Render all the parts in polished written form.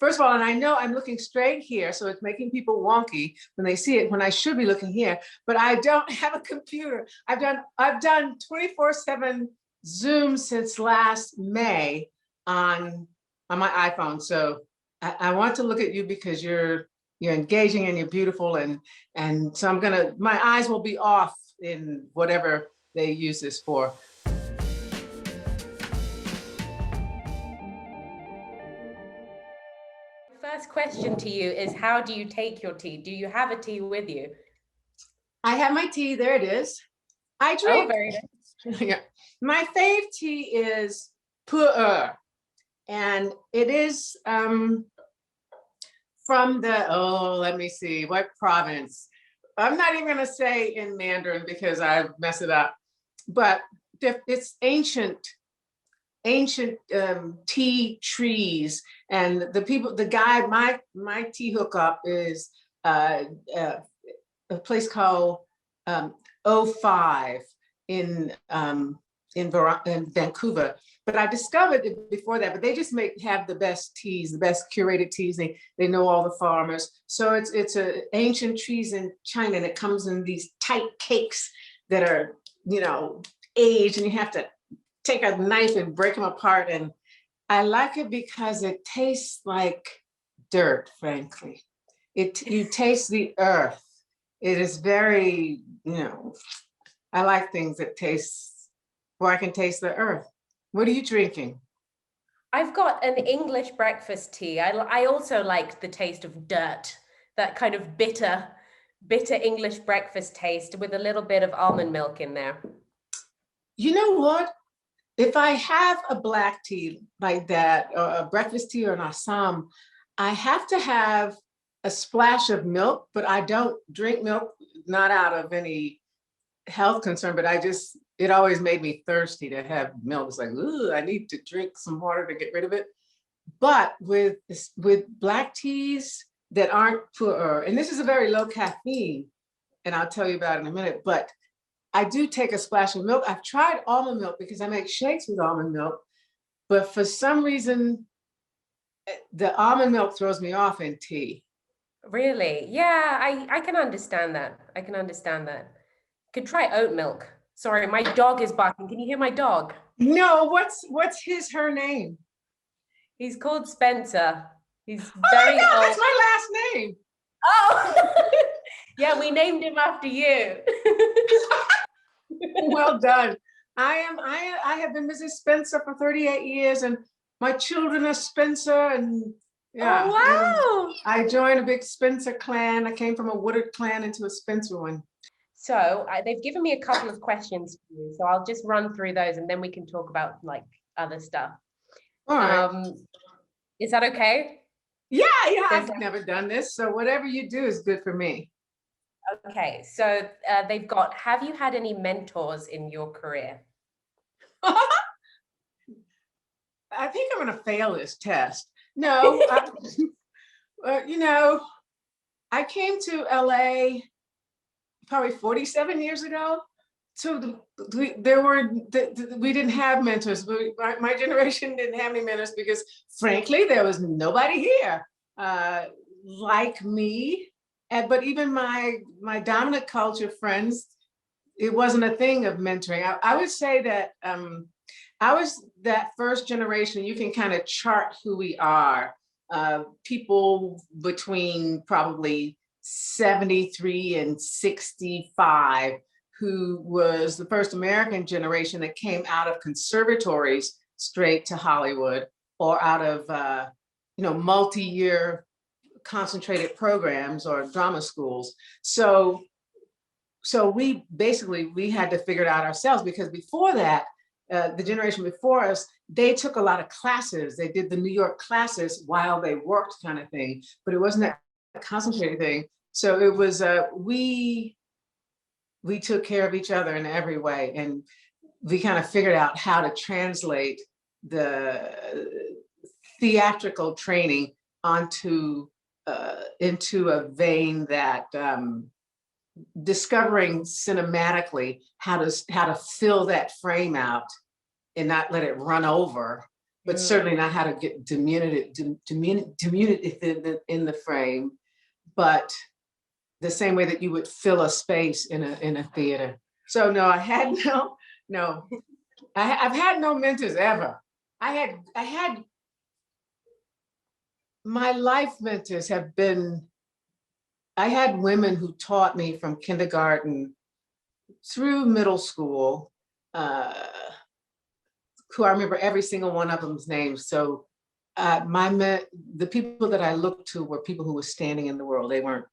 first of all, and I know I'm looking straight here, so it's making people wonky when they see it, when I should be looking here, but I don't have a computer. I've done 24/7 Zoom since last May on my iPhone. So I want to look at you because you're engaging and you're beautiful, and so my eyes will be off in whatever they use this for. First question to you is, how do you take your tea? Do you have a tea with you? I have my tea. There it is. I drink. Oh, very nice. Yeah. My fave tea is Pu'er, and it is from let me see, what province? I'm not even going to say in Mandarin because I mess it up, but it's ancient tea trees, and my tea hookup is a place called O5 in Vancouver. But I discovered it before that, but they just have the best teas, the best curated teas. They know all the farmers. So it's ancient trees in China, and it comes in these tight cakes that are, aged, and you have to take a knife and break them apart. And I like it because it tastes like dirt, frankly. You taste the earth. It is very, I like things that taste where I can taste the earth. What are you drinking? I've got an English breakfast tea. I also like the taste of dirt, that kind of bitter English breakfast taste with a little bit of almond milk in there. You know what? If I have a black tea like that, or a breakfast tea or an Assam, I have to have a splash of milk, but I don't drink milk, not out of any health concern, but it always made me thirsty to have milk. It's like, ooh, I need to drink some water to get rid of it. But with black teas that aren't pure, and this is a very low caffeine, and I'll tell you about it in a minute, but I do take a splash of milk. I've tried almond milk because I make shakes with almond milk, but for some reason, the almond milk throws me off in tea. Really? Yeah, I can understand that. I can understand that. Could try oat milk. Sorry, my dog is barking. Can you hear my dog? No, what's her name? He's called Spencer. He's very old. That's my last name. Oh, yeah, we named him after you. Well done. I have been Mrs. Spencer for 38 years, and my children are Spencer, and yeah. Oh, wow. And I joined a big Spencer clan. I came from a Woodard clan into a Spencer one. So they've given me a couple of questions for you, so I'll just run through those, and then we can talk about like other stuff. All right. Is that okay? Yeah, I've never done this, so whatever you do is good for me. Okay, so they've got, have you had any mentors in your career? I think I'm going to fail this test. No, I came to LA probably 47 years ago. So we didn't have mentors. My generation didn't have any mentors because, frankly, there was nobody here like me. But even my dominant culture friends, it wasn't a thing of mentoring. I would say that I was that first generation. You can kind of chart who we are. People between probably 73 and 65, who was the first American generation that came out of conservatories straight to Hollywood, or out of multi-year concentrated programs or drama schools. So we had to figure it out ourselves, because before that, the generation before us, they took a lot of classes. They did the New York classes while they worked, kind of thing, but it wasn't that concentrated thing. So it was we took care of each other in every way, and we kind of figured out how to translate the theatrical training into a vein that discovering cinematically how to fill that frame out and not let it run over but certainly not how to get community in the frame, but the same way that you would fill a space in a theater. So no, I had no. I've had no mentors ever. I had my life mentors have been, I had women who taught me from kindergarten through middle school, who I remember every single one of them's names. So the people that I looked to were people who were standing in the world. They weren't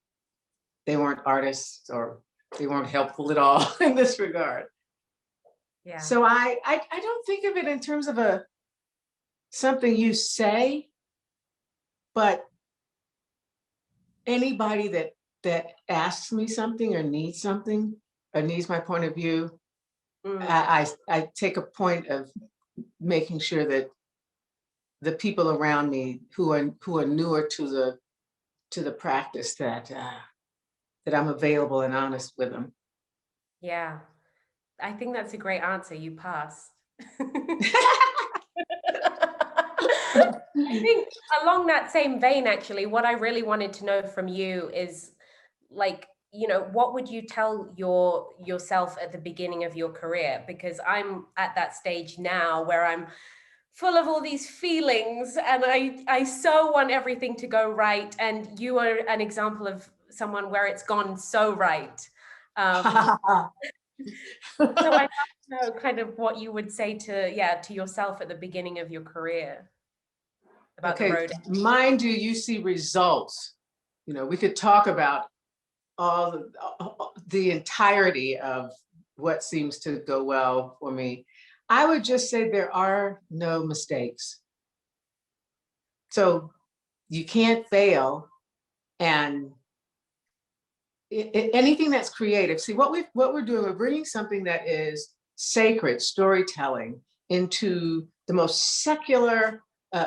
artists, or they weren't helpful at all in this regard. Yeah. So I don't think of it in terms of something you say, but anybody that asks me something or needs something or needs my point of view, I take a point of making sure that the people around me who are newer to the practice, that I'm available and honest with them. Yeah, I think that's a great answer. You passed. I think along that same vein, actually, what I really wanted to know from you is, like, what would you tell yourself at the beginning of your career? Because I'm at that stage now where I'm full of all these feelings, and I so want everything to go right. And you are an example of someone where it's gone so right. So I'd love to know kind of what you would say to yourself at the beginning of your career about the road. Mind you see results. We could talk about all the entirety of what seems to go well for me. I would just say there are no mistakes. So you can't fail, and anything that's creative. See, what we're doing, we're bringing something that is sacred storytelling into the most secular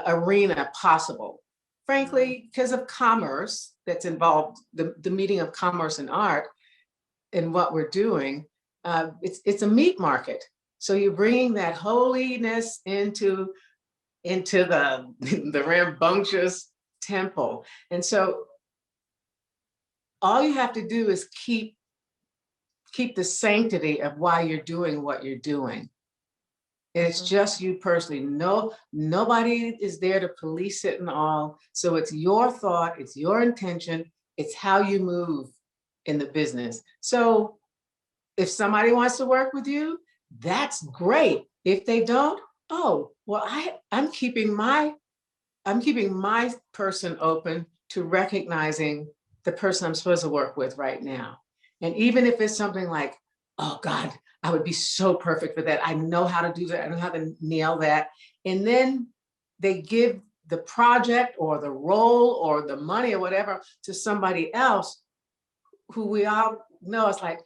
arena possible. Frankly, because of commerce that's involved, the meeting of commerce and art in what we're doing, it's a meat market. So you're bringing that holiness into the rambunctious temple. And so all you have to do is keep the sanctity of why you're doing what you're doing. And it's just you personally. Nobody is there to police it and all. So it's your thought, it's your intention, it's how you move in the business. So if somebody wants to work with you, that's great. If they don't, oh, well, I'm keeping my person open to recognizing the person I'm supposed to work with right now. And even if it's something like, oh God, I would be so perfect for that. I know how to do that. I know how to nail that. And then they give the project or the role or the money or whatever to somebody else who we all know it's like,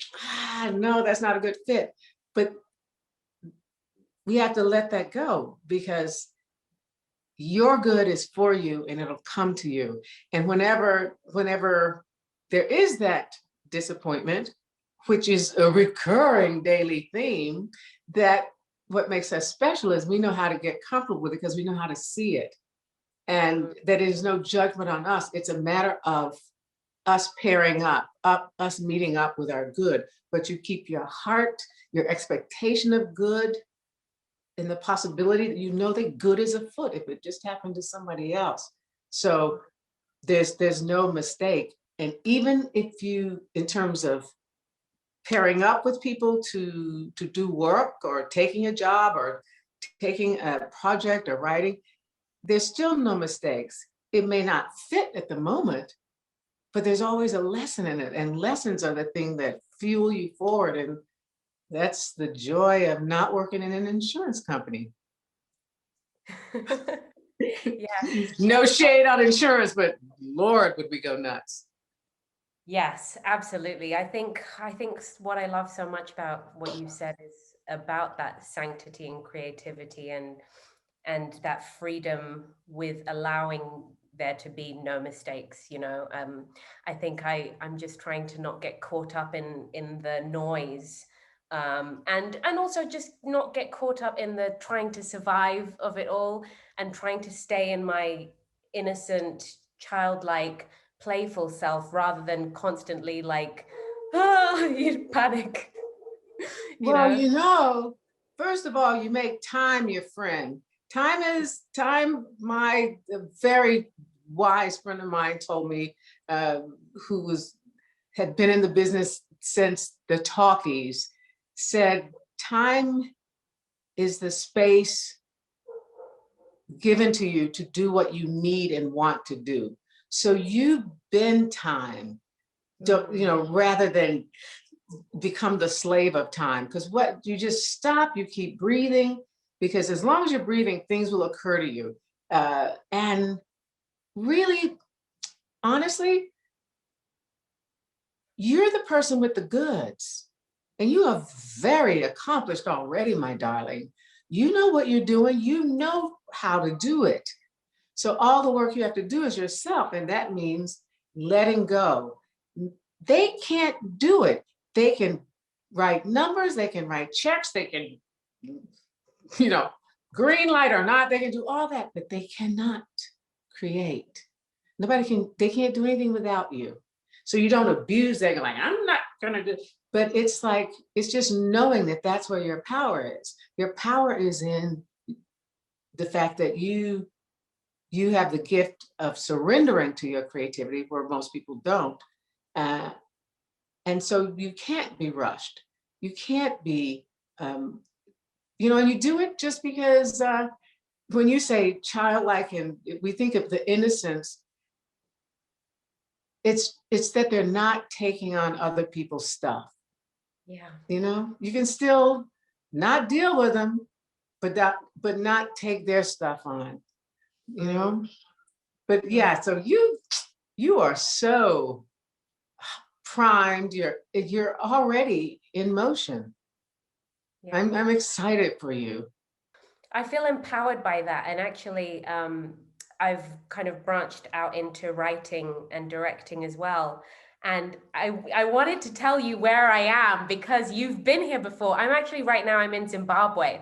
no, that's not a good fit. But we have to let that go, because your good is for you and it'll come to you. And whenever there is that disappointment, which is a recurring daily theme, that what makes us special is we know how to get comfortable with it because we know how to see it. And that is no judgment on us. It's a matter of us pairing up, us meeting up with our good. But you keep your heart, your expectation of good, and the possibility that that good is afoot if it just happened to somebody else. So there's no mistake. And even if you, in terms of pairing up with people to do work or taking a job or taking a project or writing, there's still no mistakes. It may not fit at the moment, but there's always a lesson in it. And lessons are the thing that fuel you forward. And that's the joy of not working in an insurance company. Yeah. No shade on insurance, but Lord, would we go nuts. Yes, absolutely. I think what I love so much about what you said is about that sanctity and creativity and that freedom with allowing there to be no mistakes. I think I'm just trying to not get caught up in the noise And also just not get caught up in the trying to survive of it all, and trying to stay in my innocent, childlike, playful self, rather than constantly like, you panic, you Well, know. first of all, you make time your friend. Time. A very wise friend of mine told me, who had been in the business since the talkies, said, time is the space given to you to do what you need and want to do. So you bend time, rather than become the slave of time. Because what you just stop, you keep breathing, because as long as you're breathing, things will occur to you. And really, honestly, you're the person with the goods. And you are very accomplished already, my darling. You know what you're doing, you know how to do it. So all the work you have to do is yourself, and that means letting go. They can't do it. They can write numbers, they can write checks, they can, green light or not, they can do all that, but they cannot create. They can't do anything without you. So you don't abuse that, like, I'm not gonna do, but it's just knowing that that's where your power is. Your power is in the fact that you have the gift of surrendering to your creativity, where most people don't. And so you can't be rushed. You can't be, and you do it just because when you say childlike and we think of the innocence, it's that they're not taking on other people's stuff. Yeah. You can still not deal with them, but not take their stuff on, But yeah, so you are so primed. You're already in motion. Yeah. I'm excited for you. I feel empowered by that. And actually, I've kind of branched out into writing and directing as well. And I wanted to tell you where I am, because you've been here before. Right now, I'm in Zimbabwe.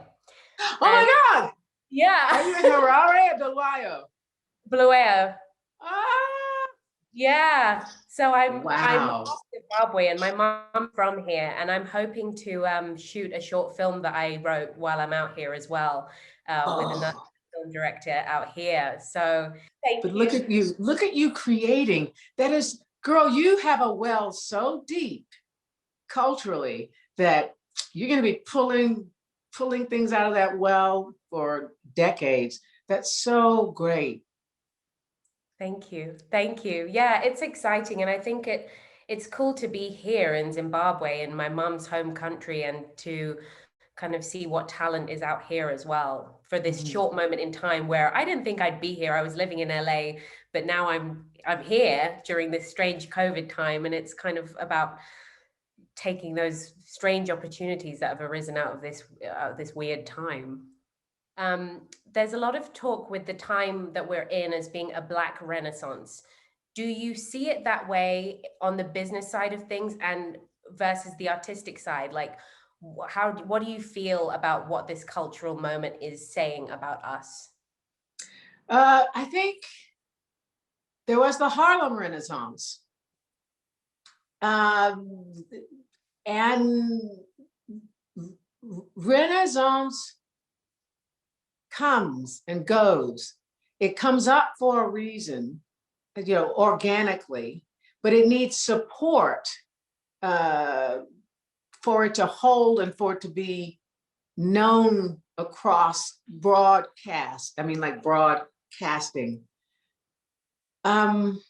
Oh And my God. yeah. Are you in Harare or Bulawayo? Bulawayo. Ah, Yeah. So I'm wow. from Zimbabwe, and my mom's from here, and I'm hoping to shoot a short film that I wrote while I'm out here as well, with another Oh, film director out here. So thank but you. look at you creating. That is, girl, you have a well so deep culturally that you're going to be pulling things out of that well for decades. That's so great. Thank you. Thank you. Yeah, it's exciting. And I think it's cool to be here in Zimbabwe, in my mom's home country, and to kind of see what talent is out here as well, for this short moment in time where I didn't think I'd be here. I was living in LA, but now I'm here during this strange COVID time, and it's kind of about taking those strange opportunities that have arisen out of this weird time. There's a lot of talk with the time that we're in as being a Black Renaissance. Do you see it that way on the business side of things, and versus the artistic side? Like, what do you feel about what this cultural moment is saying about us? I think there was the Harlem Renaissance. And Renaissance comes and goes. It comes up for a reason, organically, but it needs support for it to hold and for it to be known across broadcast. I mean, like broadcasting. There's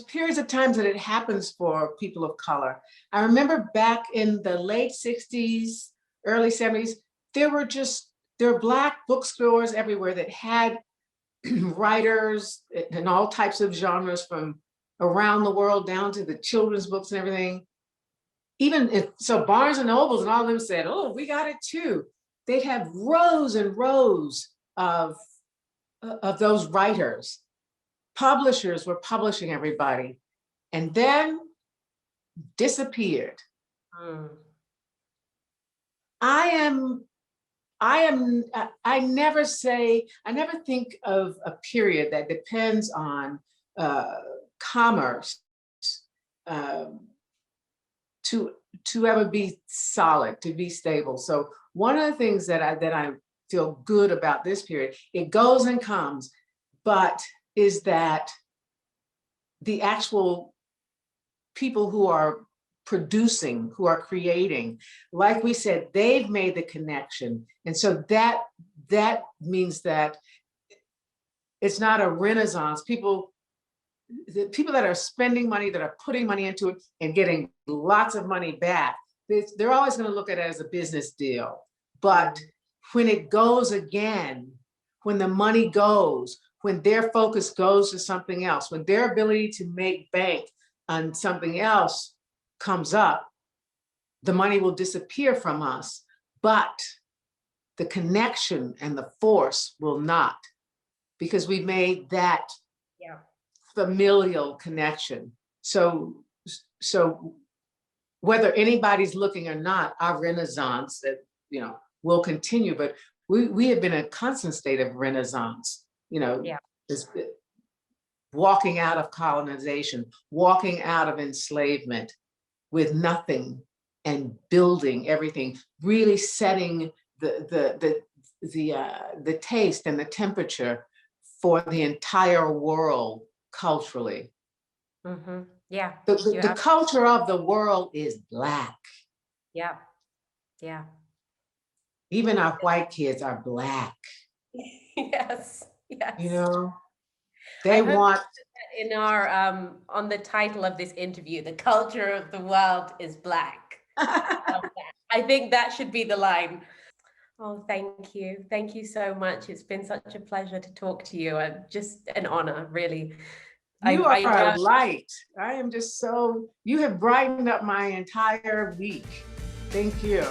periods of times that it happens for people of color. I remember back in the late 60s, early 70s, there were Black bookstores everywhere that had writers in all types of genres from around the world, down to the children's books and everything. So Barnes and Nobles and all of them said, oh, we got it too. They'd have rows and rows of those writers. Publishers were publishing everybody. And then disappeared. Mm. I never think of a period that depends on commerce um, to ever be solid, to be stable. So one of the things that I feel good about this period, it goes and comes, but is that the actual people who are producing, who are creating, like we said, they've made the connection. And so that means that it's not a renaissance. The people that are spending money, that are putting money into it and getting lots of money back, they're always going to look at it as a business deal. But when it goes again, when the money goes, when their focus goes to something else, when their ability to make bank on something else comes up, the money will disappear from us, but the connection and the force will not, because we made that familial connection. So whether anybody's looking or not, our renaissance that will continue, but we have been in a constant state of renaissance, walking out of colonization, walking out of enslavement with nothing and building everything, really setting the taste and the temperature for the entire world culturally. Mm-hmm. Yeah. The culture of the world is Black. Yeah. Yeah. Even our white kids are Black. Yes. Yes. They want in our on the title of this interview, the culture of the world is Black. I think that should be the line. Oh, thank you. Thank you so much. It's been such a pleasure to talk to you. Just an honor, really. You are a light. I am just you have brightened up my entire week. Thank you.